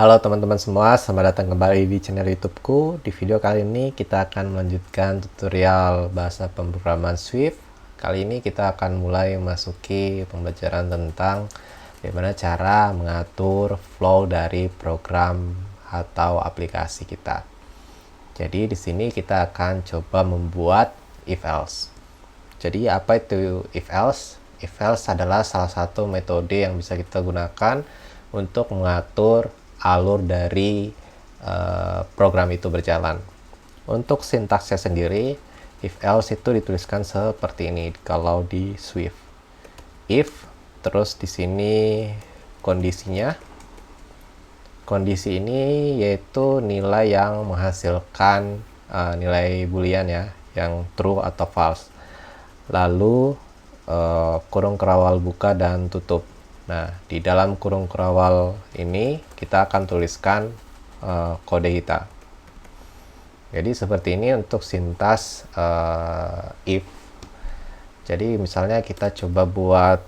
Halo teman-teman semua, selamat datang kembali di channel YouTubeku. Di video kali ini kita akan melanjutkan tutorial bahasa pemrograman Swift. Kali ini kita akan mulai memasuki pembelajaran tentang bagaimana cara mengatur flow dari program atau aplikasi kita. Jadi di sini kita akan coba membuat if else. Jadi apa itu if else? If else adalah salah satu metode yang bisa kita gunakan untuk mengatur alur dari program itu berjalan. Untuk sintaksnya sendiri, if else itu dituliskan seperti ini kalau di Swift. If, terus di sini kondisinya. Kondisi ini yaitu nilai yang menghasilkan nilai boolean ya, yang true atau false. Lalu kurung kerawal buka dan tutup. Nah, di dalam kurung kerawal ini kita akan tuliskan kode kita. Jadi seperti ini untuk sintas if. Jadi misalnya kita coba buat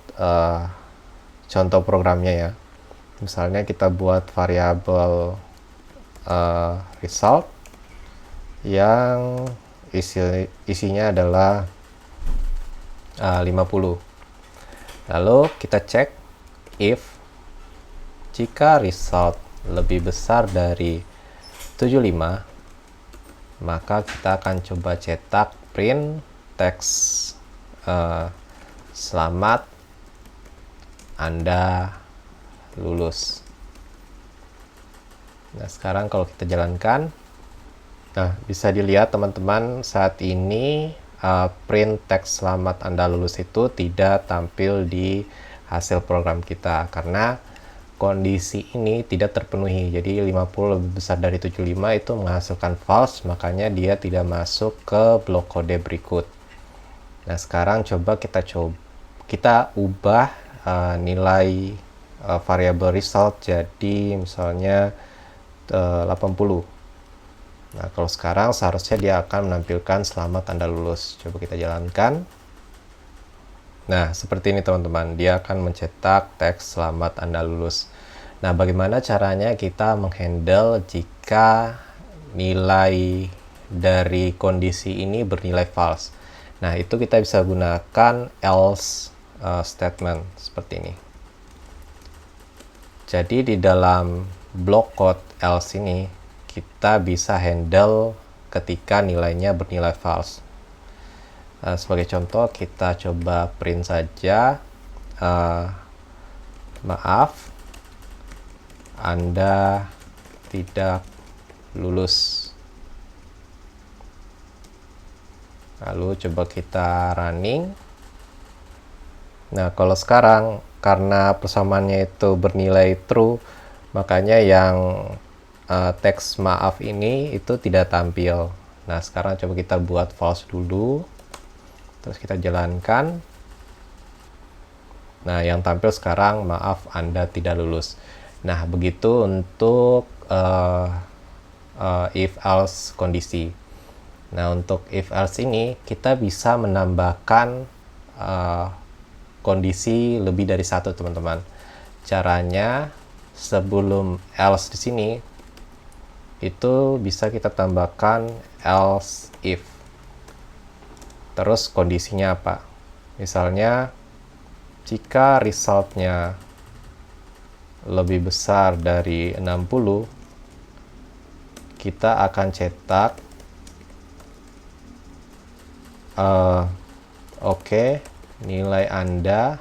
contoh programnya ya. Misalnya kita buat variabel result yang isinya adalah 50. Lalu kita cek if jika result lebih besar dari 75, maka kita akan coba cetak print teks selamat Anda lulus. Nah, sekarang kalau kita jalankan, nah bisa dilihat teman-teman, saat ini print teks selamat Anda lulus itu tidak tampil di hasil program kita karena kondisi ini tidak terpenuhi. Jadi 50 lebih besar dari 75 itu menghasilkan false, makanya dia tidak masuk ke blok kode berikut. Nah, sekarang coba kita ubah nilai variabel result jadi misalnya 80. Nah, kalau sekarang seharusnya dia akan menampilkan selamat Anda lulus. Coba kita jalankan. Nah, seperti ini teman-teman, dia akan mencetak teks selamat Anda lulus. Nah, bagaimana caranya kita menghandle jika nilai dari kondisi ini bernilai false? Nah, itu kita bisa gunakan else statement seperti ini. Jadi di dalam blok code else ini kita bisa handle ketika nilainya bernilai false. Sebagai contoh kita coba print saja maaf Anda tidak lulus. Lalu coba kita running. Nah, kalau sekarang karena persamaannya itu bernilai true, makanya yang teks maaf ini itu tidak tampil. Nah, sekarang coba kita buat false dulu. Terus kita jalankan. Nah, yang tampil sekarang maaf Anda tidak lulus. Nah, begitu untuk if else kondisi. Nah, untuk if else ini kita bisa menambahkan kondisi lebih dari satu, teman-teman. Caranya sebelum else di sini itu bisa kita tambahkan else if. Terus kondisinya apa? Misalnya jika resultnya lebih besar dari 60, kita akan cetak oke, nilai Anda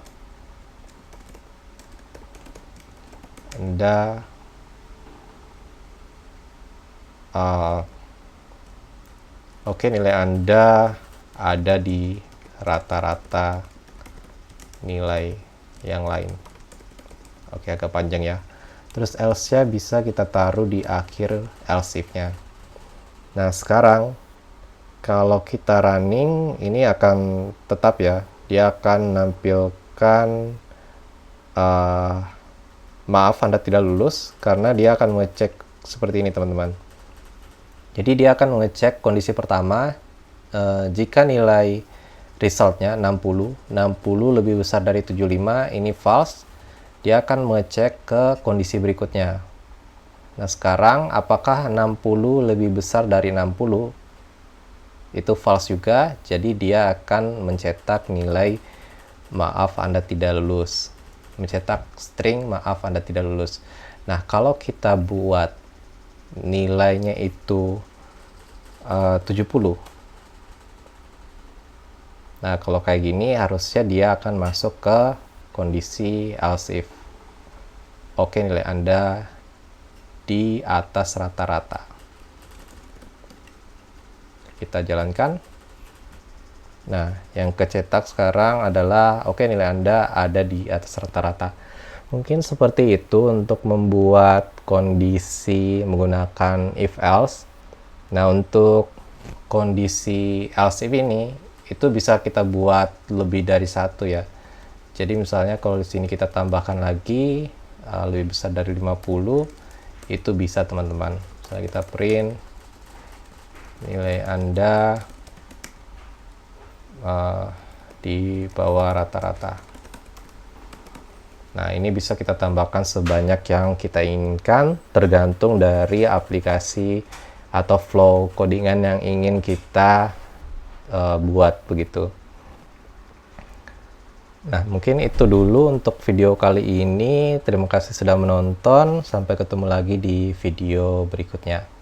nilai Anda ada di rata-rata nilai yang lain. Oke, agak panjang ya. Terus else-nya bisa kita taruh di akhir else if-nya. Nah, sekarang kalau kita running, ini akan tetap ya, dia akan menampilkan maaf Anda tidak lulus, karena dia akan mengecek seperti ini, teman-teman. Jadi dia akan mengecek kondisi pertama, jika nilai resultnya 60 lebih besar dari 75, ini false. Dia akan mengecek ke kondisi berikutnya. Nah, sekarang apakah 60 lebih besar dari 60? Itu false juga, jadi dia akan mencetak nilai maaf Anda tidak lulus. Mencetak string maaf Anda tidak lulus. Nah, kalau kita buat nilainya itu 70. Nah, kalau kayak gini harusnya dia akan masuk ke kondisi else if. Oke, nilai Anda di atas rata-rata. Kita jalankan. Nah, yang kecetak sekarang adalah oke, nilai Anda ada di atas rata-rata. Mungkin seperti itu untuk membuat kondisi menggunakan if else. Nah, untuk kondisi else if ini itu bisa kita buat lebih dari satu ya. Jadi misalnya kalau di sini kita tambahkan lagi lebih besar dari 50, itu bisa teman-teman. Misalnya kita print nilai Anda di bawah rata-rata. Nah, ini bisa kita tambahkan sebanyak yang kita inginkan, tergantung dari aplikasi atau flow codingan yang ingin kita buat begitu. Nah, mungkin itu dulu untuk video kali ini. Terima kasih sudah menonton. Sampai ketemu lagi di video berikutnya.